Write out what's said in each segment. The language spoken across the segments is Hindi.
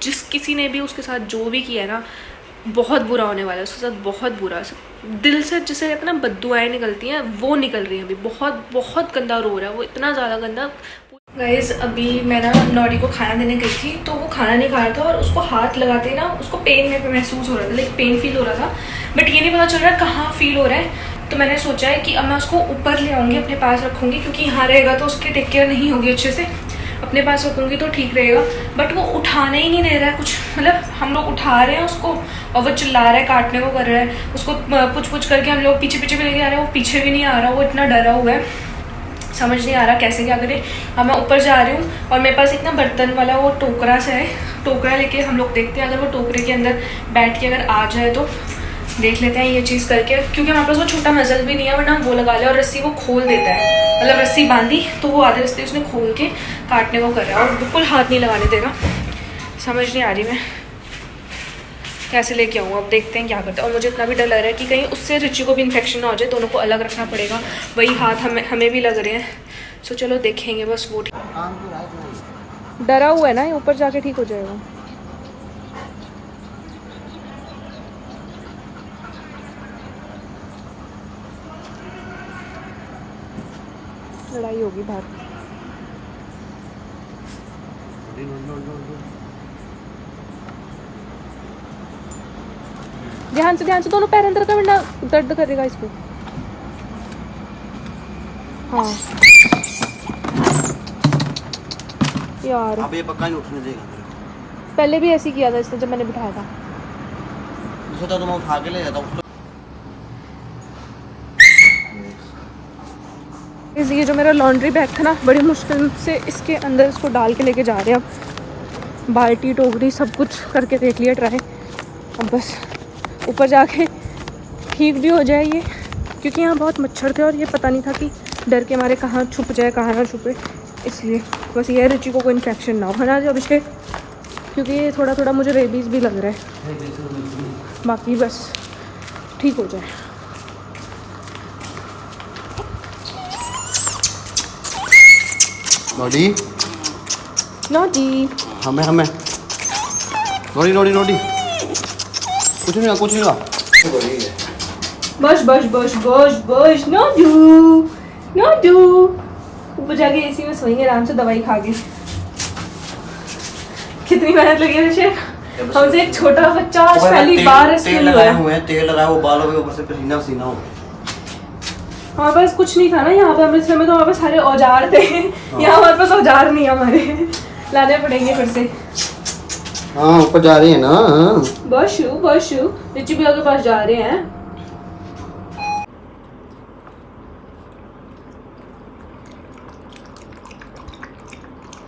जिस किसी ने भी उसके साथ जो भी किया है ना, बहुत बुरा होने वाला है उसके साथ, बहुत बुरा। दिल से जिसे कहते हैं ना बद्दुआएं निकलती हैं, वो निकल रही हैं अभी। बहुत बहुत गंदा रो रहा है वो, इतना ज़्यादा गंदा। गाइस अभी मैं ना नॉडी को खाना देने गई थी, तो वो खाना नहीं खा रहा था और उसको हाथ लगाते ही ना उसको पेन में महसूस हो रहा था, लाइक पेन फील हो रहा था, बट ये नहीं पता चल रहा कहाँ फील हो रहा है। तो मैंने सोचा है कि अब मैं उसको ऊपर ले आऊँगी, अपने पास रखूँगी, क्योंकि यहाँ रहेगा तो उसकी टेक केयर नहीं होगी अच्छे से। अपने पास रखूँगी तो ठीक रहेगा, बट वो उठाने ही नहीं दे रहा है कुछ। मतलब हम लोग उठा रहे हैं उसको और वो चिल्ला रहा है, काटने को कर रहा है। उसको पुछ पुछ करके हम लोग पीछे पीछे भी लेके आ रहे हैं, वो पीछे भी नहीं आ रहा, वो इतना डरा हुआ है, समझ नहीं आ रहा कैसे क्या करें। अब मैं ऊपर जा रही हूँ और मेरे पास एक ना बर्तन वाला वो टोकरा सा है, टोकरा लेके हम लोग देखते हैं अगर वो टोकरे के अंदर बैठ के अगर आ जाए तो देख लेते हैं ये चीज़ करके, क्योंकि हमारे पास वो छोटा मजल भी नहीं है, वरना वो लगा ले और रस्सी को खोल देता है। मतलब रस्सी बांधी तो वो आधे रस्ते उसने खोल के काटने को कर रहा है और बिल्कुल हाथ नहीं लगाने देगा। समझ नहीं आ रही मैं कैसे लेके आऊँ, अब देखते हैं क्या करते हैं। और मुझे इतना भी डर लग रहा है कि कहीं उससे रिची को भी इन्फेक्शन ना हो जाए, दोनों को अलग रखना पड़ेगा, वही हाथ हमें भी लग रहे हैं। सो चलो देखेंगे बस। वो डरा हुआ है ना, ये ऊपर जाके ठीक हो जाएगा। लड़ाई होगी बाहर। ध्यान से दोनों पैर अंदर का, वरना दर्द करेगा इसको। हाँ यार अब ये पक्का नहीं उठने देगा मेरे को। पहले भी ऐसे ही किया था इसने जब मैंने बिठाया था। सोचा तो मैं उठा के ले जाता हूँ। ये जो मेरा लॉन्ड्री बैग था ना, बड़ी मुश्किल से इसके अंदर इसको डाल के लेके जा रहे हैं। अब बाल्टी टोकरी सब कुछ करके देख लिया ट्राई, अब बस ऊपर जाके ठीक भी हो जाए ये, क्योंकि यहाँ बहुत मच्छर थे और ये पता नहीं था कि डर के मारे कहाँ छुप जाए कहाँ ना छुपे, इसलिए बस ये रुचि को कोई इन्फेक्शन ना हो, है ना अभिषेक, क्योंकि ये थोड़ा थोड़ा मुझे रेबीज़ भी लग रहा है, बाकी बस ठीक हो जाए। नोडी नोडी हमें नोडी कुछ नहीं हुआ। बस बस बस बस बस नोडू ऊपर जाके एसी में सोएंगे आराम से दवाई खा के। कितनी मेहनत लगी है अभिषेक, हमसे एक छोटा बच्चा आज पहली बार तेल लगाए हुए हैं, तेल लगाया वो बालों के ऊपर से पसीना हो गया। हमारे पास कुछ नहीं था ना यहाँ पे अमृतसर में, तो हमारे पास सारे औजार थे। यहाँ हमारे पास औजार नहीं है, हमारे लाने पड़ेंगे फिर से। हाँ ऊपर जा रहे हैं ना। बशु रिची भैया के पास जा रहे हैं।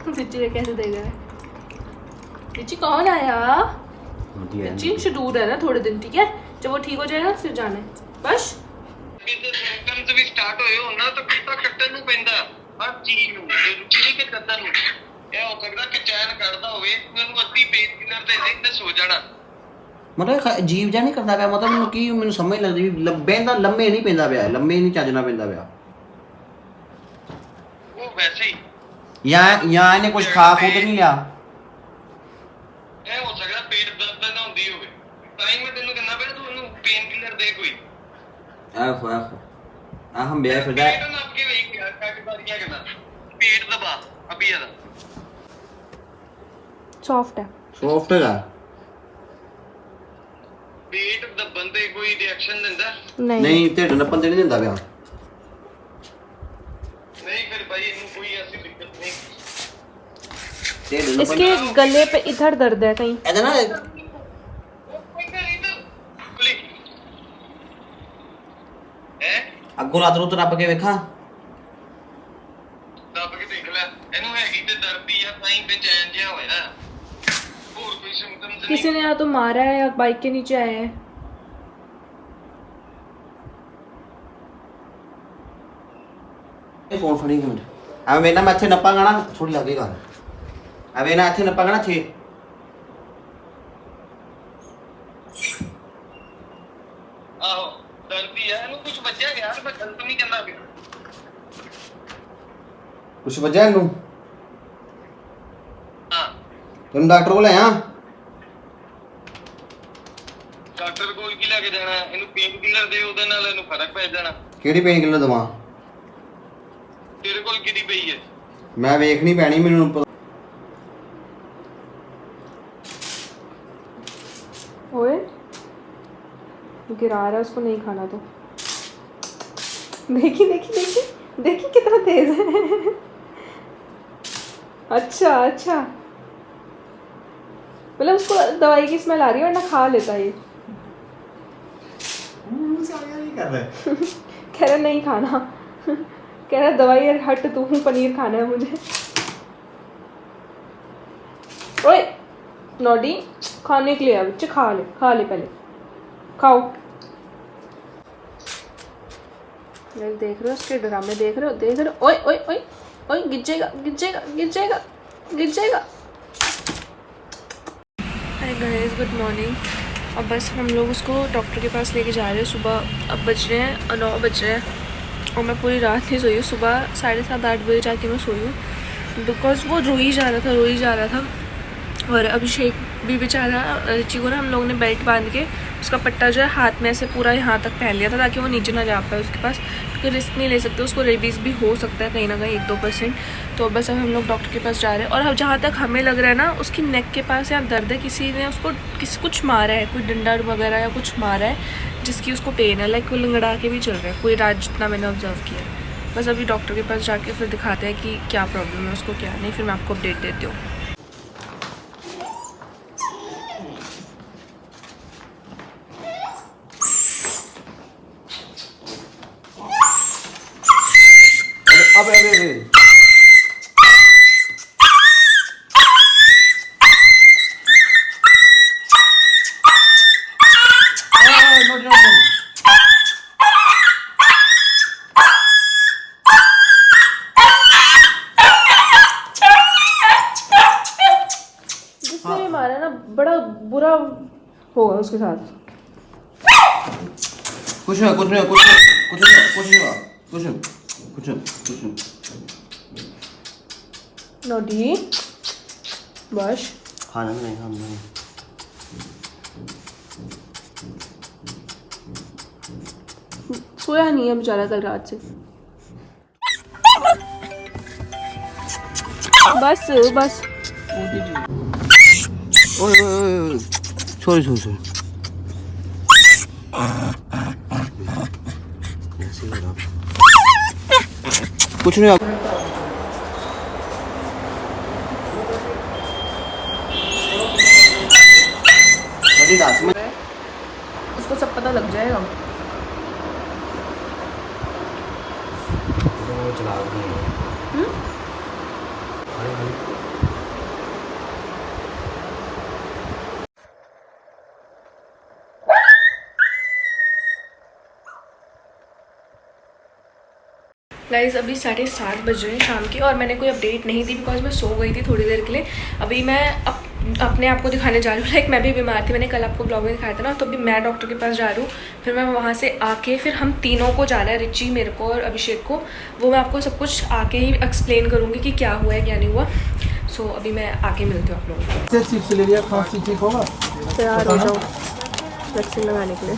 रिची कैसे देख रहा है? रिची कौन आया? रिची शेड्यूल है ना थोड़े दिन, ठीक है, जब वो ठीक हो जाएगा फिर जाना है बस। सिम्पटम्स भी स्टार्ट ਹੋਏ ਹੋਣ ਨਾ ਤਾਂ ਪੀਤਾ ਕੱਟਣ ਨੂੰ ਪੈਂਦਾ ਹਰ ਚੀਜ਼ ਨੂੰ, ਜ਼ਰੂਰੀ ਕਿ ਕੱਟਣ ਨੂੰ। ਇਹ ਹੋ ਸਕਦਾ ਕਿ ਚੈਨ ਕੱਢਦਾ ਹੋਵੇ, ਮੈਨੂੰ ਅੱਧੀ ਪੇਨ ਕਿਲਰ ਦੇ ਦੇ ਤੇ ਸੋ ਜਾਣਾ। मतलब अजीब जा नहीं करता पिया, मतलब कि मैंने समझ लगदी भी बेंदा लम्बे नहीं पैंदा पिया, लम्बे नहीं चजना पैंदा पिया। ਉਹ ਵੈਸੇ ਹੀ यहाँ इन्हें कुछ खा खू तो नहीं लिया। ਇਹ ਹੋ ਸਕਦਾ ਪੇਟ ਦਰਦ ਨਾ ਹੁੰਦੀ ਹੋਵੇ, ਤਾਂ ਹੀ ਮੈਂ ਤੈਨੂੰ ਕਹਿੰਦਾ ਪਿਆ ਤੂੰ ਉਹਨੂੰ ਪੇਨ ਕਿਲਰ ਦੇ ਕੋਈ। आखो हम बेया फिर ਪੇਟ ਨਾ ਅੱਗੇ ਵੇਖ ਗਿਆ ਕੱਟ ਬਾਰੀਆਂ ਕਰਨਾ, ਪੇਟ ਦਬਾ ਅਭੀ ਆਦਾ सॉफ्ट है, सॉफ्ट है। ਪੇਟ ਦਬਨ ਤੇ ਕੋਈ ਰਿਐਕਸ਼ਨ ਦਿੰਦਾ? नहीं ढिड नपन ते नहीं दिंदा पिया। ਨਹੀਂ ਫਿਰ ਭਾਈ ਇਹਨੂੰ ਕੋਈ ਐਸੀ ਦਿੱਕਤ ਨਹੀਂ। ढिड नपन इसके गले पे इधर दर्द है कहीं। ऐसा ना अगो रात रू तो रब के वेखा ਦੱਬ ਕੇ ਦੇਖ ਲੈ, ਇਹਨੂੰ ਹੈਗੀ ਤੇ ਦਰਦੀ ਆ, ਤਾਂ ਹੀ ਬੇਚੈਨ ਜਿਹਾ ਹੋਇਆ। ਹੋਰ ਕੋਈ ਸਿੰਪਟਮਸ ਨਹੀਂ? किसी ने या तो मारा है या बाइक के नीचे आया है। फोन फड़ी मिनट अब मैं ना मैं इथे नपांगा ना थोड़ी लगे कर अब ना इथे नपांगा ना थे ਆਹੋ ਦਰਦੀ ਆ, ਇਹਨੂੰ ਕੁਝ ਵੱਜਿਆ ਗਿਆ, ਮੈਂ ਗਲਤ ਨਹੀਂ ਕਹਿੰਦਾ ਪਿਆ। कुछ वजह नु ਹਾਂ तुम डॉक्टर को ले आ ਜਾਣਾ, ਇਹਨੂੰ ਪੇਨ ਕਿਲਰ ਦੇ, ਉਹਦੇ ਨਾਲ ਇਹਨੂੰ ਫਰਕ ਪੈ ਜਾਣਾ। ਕਿਹੜੀ ਪੇਨ ਕਿਲਰ ਦਵਾਂ? ਤੇਰੇ ਕੋਲ ਕਿਹਦੀ ਪਈ ਹੈ? ਮੈਂ ਵੇਖਣੀ ਪੈਣੀ ਮੈਨੂੰ ਪਤਾ। ओए गिरा रहा है उसको, नहीं खाना तो। देखी देखी देखी देखी कितना तेज है। अच्छा अच्छा, मतलब उसको दवाई की स्मेल आ रही है वरना खा लेता ये। नहीं कर रहे। कह रहा नहीं खाना, कह रहा दवाई हट तू, पनीर खाना है मुझे। ओए नॉडी, खाने के लिए आ बच्चे, खा ले पहले, खाओ। देख रहे हो उसके ड्रामे, देख रहे हो। ओए ओए ओए ओए, गिर जाएगा गिर जाएगा गिर जाएगा गिर जाएगा। Hi guys, good morning. अब बस हम लोग उसको डॉक्टर के पास लेके जा रहे हैं। सुबह अब बज रहे हैं 9 बज रहे हैं और मैं पूरी रात नहीं सोई हूँ। सुबह 7:30-8 बजे जाके मैं सोई हूँ, बिकॉज वो रो ही जा रहा था। और अभिषेक भी बेचारा, रिची को ना हम लोगों ने बेल्ट बांध के उसका पट्टा जो है हाथ में ऐसे पूरा यहाँ तक पहन लिया था ताकि वो नीचे ना जा पाए उसके पास, क्योंकि रिस्क नहीं ले सकते, उसको रेबीज़ भी हो सकता है कहीं ना कहीं 1-2%। तो बस अब हम लोग डॉक्टर के पास जा रहे हैं। और अब जहाँ तक हमें लग रहा है ना, उसकी नेक के पास यहाँ दर्द है, किसी ने उसको कुछ मारा है, कोई डंडा वगैरह या कुछ मारा है जिसकी उसको पेन है। लाइक वो लंगड़ा के भी चल रहा है कोई रात, जितना मैंने ऑब्जर्व किया है। बस अभी डॉक्टर के पास जाके फिर दिखाते हैं कि क्या प्रॉब्लम है उसको, क्या नहीं, फिर मैं आपको अपडेट देती हूँ। अबे अबे अबे जिसने भी मारा ना बड़ा बुरा होगा उसके साथ। कुछ नहीं नोटी बस खाना नहीं खाना। सोया नहीं है बेचारा कल रात से। बस बस ओए सॉरी कुछ नहीं। उसको सब पता लग जाएगा। गाइज़ अभी 7:30 बज रहे हैं शाम के और मैंने कोई अपडेट नहीं दी बिकॉज मैं सो गई थी थोड़ी देर के लिए। अभी मैं अपने आप को दिखाने जा रही हूँ। लाइक मैं भी बीमार थी, मैंने कल आपको ब्लॉग में दिखाया था ना, तो अभी मैं डॉक्टर के पास जा रही हूँ। फिर मैं वहाँ से आके फिर हम तीनों को जाना है, रिची, मेरे को और अभिषेक को। वो मैं आपको सब कुछ आके ही एक्सप्लेन करूँगी कि क्या हुआ है क्या नहीं हुआ। सो अभी मैं आके मिलती हूँ आप लोगों को। खांसी ठीक होगा, तैयार हो जाओ वैक्सीन लगाने के लिए।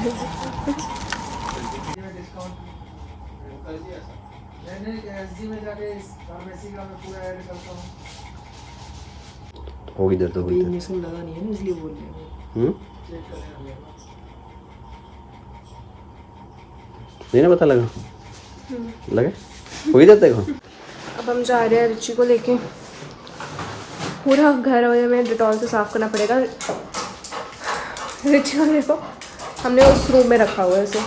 होगी दर्द होगी। इंजेक्शन लगा नहीं है ना, इसलिए बोल रहे हैं। नहीं ना पता लगा लगे होगी दर्द देखो। अब हम जा रहे हैं रिची को लेके। पूरा घर में डिटॉल से साफ करना पड़ेगा। रिची को देखो, हमने उस रूम में रखा हुआ है इसे।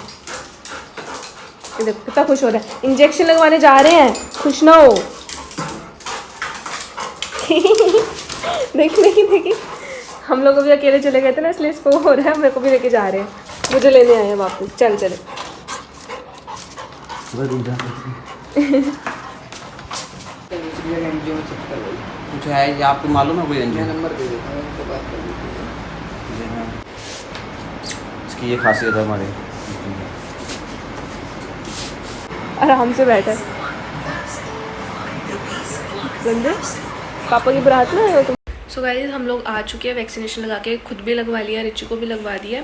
ये देखो कितना खुश हो रहा है। इंजेक्शन लगवाने जा रहे हैं, खुश ना हो। देखी हम लोग अभी अकेले चले गए थे ना, इसलिए इसको हो रहा है। मेरे को भी लेके जा रहे हैं, मुझे लेने आए हैं वापस। चले कुछ है ये आपको मालूम है? कोई एनजीओ नंबर दे देता हूँ, उनको बात कर लीजिए। इसकी ये खासियत है हमारी। आराम से बैठा है। गंदे पापा की बारात में आए हो तुम। सो गाइस हम लोग आ चुके हैं, वैक्सीनेशन लगा के खुद भी लगवा लिया, रिची को भी लगवा दिया।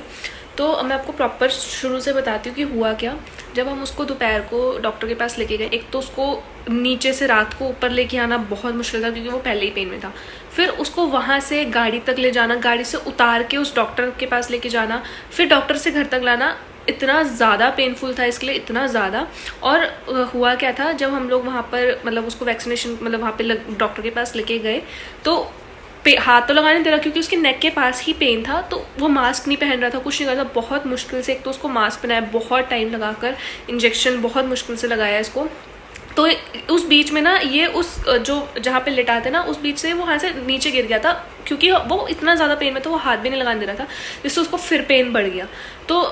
तो मैं आपको प्रॉपर शुरू से बताती हूँ कि हुआ क्या। जब हम उसको दोपहर को डॉक्टर के पास लेके गए, एक तो उसको नीचे से रात को ऊपर लेके आना बहुत मुश्किल था क्योंकि वो पहले ही पेन में था। फिर उसको वहाँ से गाड़ी तक ले जाना, गाड़ी से उतार के उस डॉक्टर के पास लेके जाना, फिर डॉक्टर से घर तक लाना, इतना ज़्यादा पेनफुल था इसके लिए, इतना ज़्यादा। और हुआ क्या था, जब हम लोग वहाँ पर मतलब उसको वैक्सीनेशन मतलब वहाँ पे डॉक्टर के पास लेके गए तो हाथ तो लगाने दे रहा क्योंकि उसके नेक के पास ही पेन था, तो वो मास्क नहीं पहन रहा था, कुछ नहीं कर रहा था। बहुत मुश्किल से एक तो उसको मास्क पहनाया, बहुत टाइम लगाकर, इंजेक्शन बहुत मुश्किल से लगाया इसको। तो उस बीच में ना ये उस जो जहाँ पे लेटाते ना उस बीच से वो वहाँ से नीचे गिर गया था क्योंकि वो इतना ज़्यादा पेन में तो वो हाथ भी नहीं लगाने दे रहा था, जिससे उसको फिर पेन बढ़ गया। तो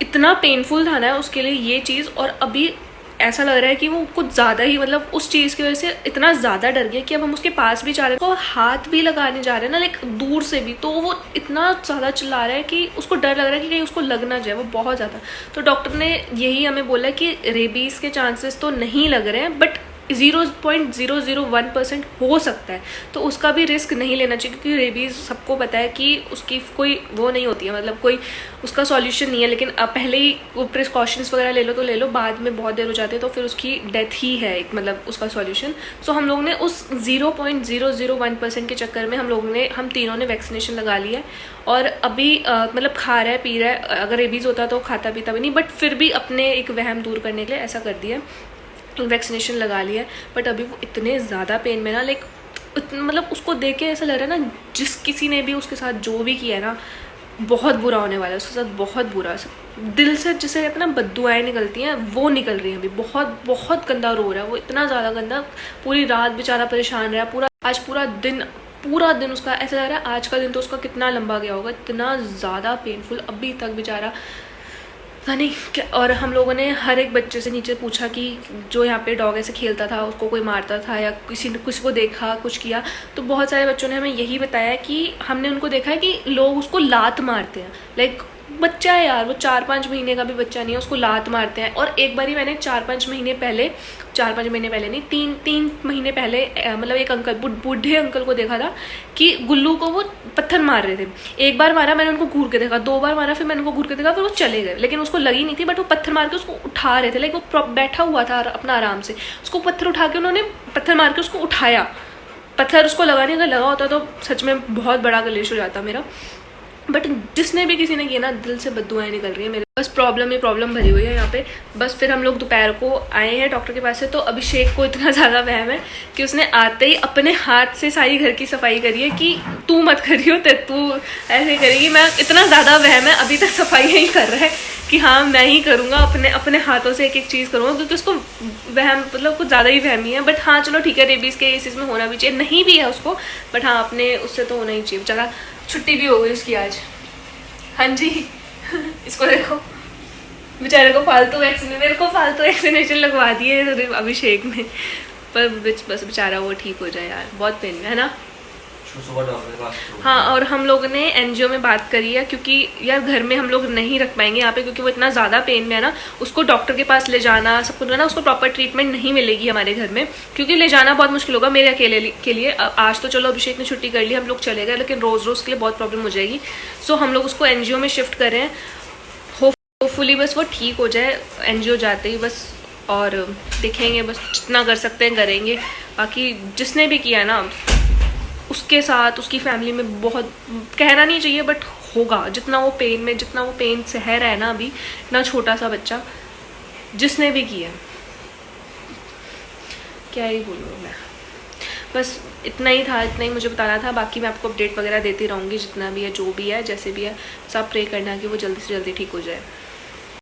इतना पेनफुल था ना उसके लिए ये चीज़। और अभी ऐसा लग रहा है कि वो कुछ ज़्यादा ही मतलब उस चीज़ की वजह से इतना ज़्यादा डर गया कि अब हम उसके पास भी जा रहे हैं तो हाथ भी लगाने जा रहे हैं ना, लाइक दूर से भी, तो वो इतना ज़्यादा चिल्ला रहा है कि उसको डर लग रहा है कि कहीं उसको लग ना जाए, वो बहुत ज़्यादा। तो डॉक्टर ने यही हमें बोला कि रेबीज़ के चांसेस तो नहीं लग रहे हैं, बट 0.001% हो सकता है, तो उसका भी रिस्क नहीं लेना चाहिए क्योंकि रेबीज़ सबको पता है कि उसकी कोई वो नहीं होती है, मतलब कोई उसका सॉल्यूशन नहीं है। लेकिन अब पहले ही वो प्रिकॉशंस वगैरह ले लो तो ले लो, बाद में बहुत देर हो जाती है तो फिर उसकी डेथ ही है एक मतलब उसका सॉल्यूशन। सो हम लोगों ने उस 0.001% के चक्कर में हम तीनों ने वैक्सीनेशन लगा लिया है। और अभी मतलब खा रहा है पी रहा है, अगर रेबीज़ होता तो खाता पीता भी नहीं, बट फिर भी अपने एक वहम दूर करने के लिए ऐसा कर दिया, वैक्सीनेशन लगा लिया है। बट अभी वो इतने ज़्यादा पेन में ना, लाइक मतलब उसको देख के ऐसा लग रहा है ना जिस किसी ने भी उसके साथ जो भी किया है ना बहुत बुरा होने वाला है उसके साथ, बहुत बुरा। दिल से जिसे अपना बद्दुआएं निकलती हैं वो निकल रही हैं अभी, बहुत बहुत गंदा रो रहा है वो, इतना ज़्यादा गंदा। पूरी रात बेचारा परेशान रहा, आज पूरा दिन उसका ऐसा लग रहा है आज का दिन तो उसका कितना लंबा गया होगा, इतना ज़्यादा पेनफुल अभी तक बेचारा था नहीं क्या। और हम लोगों ने हर एक बच्चे से नीचे पूछा कि जो यहाँ पे डॉग ऐसे खेलता था उसको कोई मारता था या किसी को देखा कुछ किया, तो बहुत सारे बच्चों ने हमें यही बताया कि हमने उनको देखा है कि लोग उसको लात मारते हैं। लाइक बच्चा है यार, वो 4-5 महीने का भी बच्चा नहीं है, उसको लात मारते हैं। और एक बारी मैंने 4-5 महीने पहले नहीं 3 महीने पहले मतलब एक अंकल बूढ़े अंकल को देखा था कि गुल्लू को वो पत्थर मार रहे थे। एक बार मारा मैंने उनको घूर के देखा, 2 बार मारा फिर मैंने उनको घूर के देखा, फिर वो चले गए, लेकिन उसको लगी नहीं थी, बट वो पत्थर मार के उसको उठा रहे थे। लाइक वो बैठा हुआ था अपना आराम से, उसको पत्थर उठा के उन्होंने पत्थर मार के उसको उठाया। पत्थर उसको लगा नहीं, अगर लगा होता तो सच में बहुत बड़ा कलेश हो जाता मेरा। बट जिसने भी किसी ने किया ना दिल से बद्दुआएं निकल रही है मेरे, बस प्रॉब्लम ही प्रॉब्लम भरी हुई है यहाँ पे। बस फिर हम लोग दोपहर को आए हैं डॉक्टर के पास से, तो अभिषेक को इतना ज़्यादा वहम है कि उसने आते ही अपने हाथ से सारी घर की सफाई करी है कि तू मत करियो, तू ऐसे करेगी। मैं इतना ज़्यादा वहम है, अभी तक सफाई ही कर रहा है कि हाँ मैं ही करूँगा, अपने हाथों से एक एक चीज़ करूँगा, क्योंकि उसको वहम मतलब कुछ ज़्यादा ही वहमी है। बट हाँ चलो ठीक है, रेबीज़ के केसेस में होना भी चाहिए, नहीं भी है उसको, बट हाँ अपने उससे तो होना ही चाहिए। बेचारा छुट्टी भी हो गई उसकी आज। हाँ जी इसको देखो, बेचारे को फालतू वैक्सीनेशन लगवा दिए अभिषेक ने, पर बस बेचारा वो ठीक हो जाए यार, बहुत पेन में है ना। हाँ, और हम लोगों ने एनजीओ में बात करी है क्योंकि यार घर में हम लोग नहीं रख पाएंगे यहाँ पे, क्योंकि वो इतना ज़्यादा पेन में है ना, उसको डॉक्टर के पास ले जाना सब कुछ है ना, उसको प्रॉपर ट्रीटमेंट नहीं मिलेगी हमारे घर में, क्योंकि ले जाना बहुत मुश्किल होगा मेरे अकेले के लिए। आज तो चलो अभिषेक ने छुट्टी कर ली, हम लोग चले गए, लेकिन रोज़ के लिए बहुत प्रॉब्लम हो जाएगी। सो हम लोग उसको एनजीओ में शिफ्ट कर रहे हैं, होपफुली बस वो ठीक हो जाए एनजीओ जाते ही बस, और देखेंगे बस जितना कर सकते हैं करेंगे। बाकी जिसने भी किया ना उसके साथ उसकी फैमिली में बहुत कहना नहीं चाहिए, बट होगा जितना वो पेन सह रहा है ना अभी, इतना छोटा सा बच्चा, जिसने भी किया क्या ही बोलूँ मैं। बस इतना ही मुझे बताना था। बाकी मैं आपको अपडेट वगैरह देती रहूँगी जितना भी है, जो भी है, जैसे भी है। सब प्रे करना कि वो जल्दी से जल्दी ठीक हो जाए।